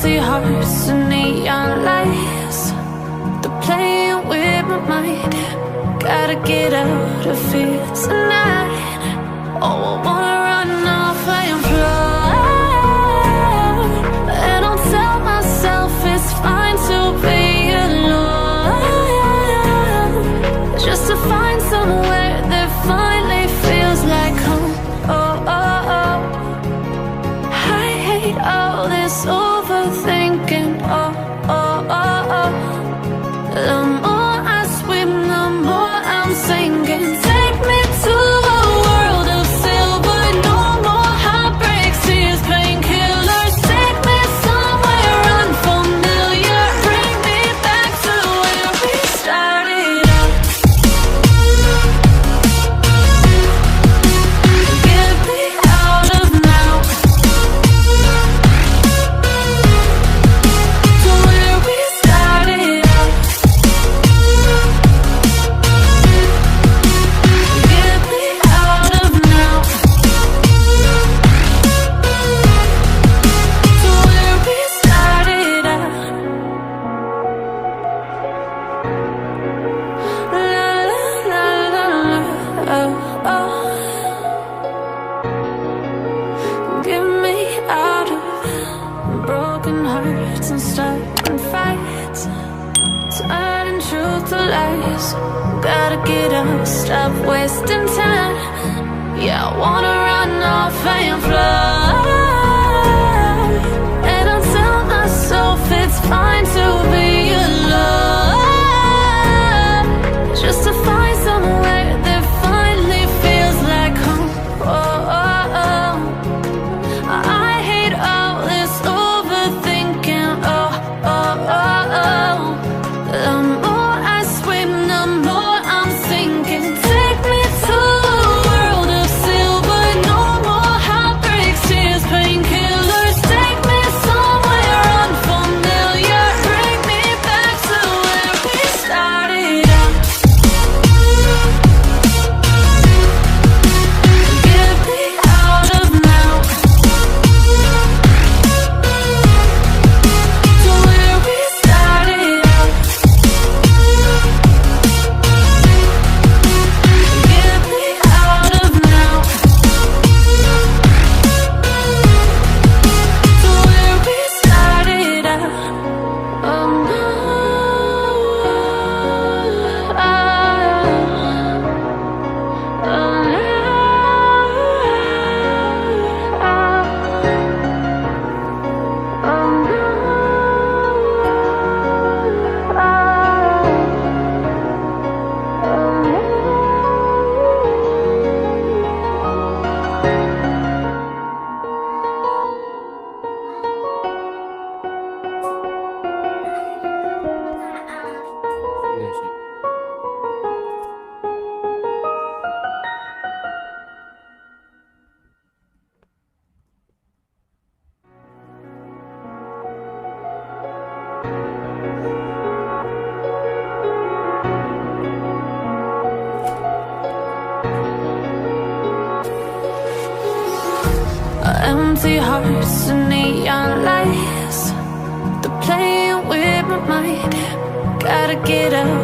empty hearts and neon lights. They're playing with my mind. Gotta get out of here tonight. Oh, I wanna run off and fly. And I'll tell myself it's fine to be alone, just to find somewhere that finally feels like home. Oh, oh, oh. I hate all this overthinking. Oh, oh, oh, oh. The more I swim, the more I'm sinking. Take me to a world of silver. No more heartbreaks, tears, painkillers. Take me somewhere unfamiliar. Bring me back to where we started out. Get me out of now, to where we started out. Get me out of now, to where we started out. La la la la la, oh, oh. Get me out of broken hearts and starting fights, turning truth to lies. Gotta get up, stop wasting time. Yeah, I wanna run off and fly. And I'll tell myself it's fine to be alone, just to find somewhere that finally feels like home. Oh, oh, oh. I hate all this overthinking. Oh, oh, oh, oh. The more I swim, the more I'm sinking. Take me to a world of silver. No more heartbreaks, tears, painkillers. Take me somewhere unfamiliar. Bring me back to where we started out. Get me out of now, to where we started out. Get me out of now, to where we started out. Oh no, oh Iya sih. Empty hearts and neon lights. They're playing with my mind. Gotta get out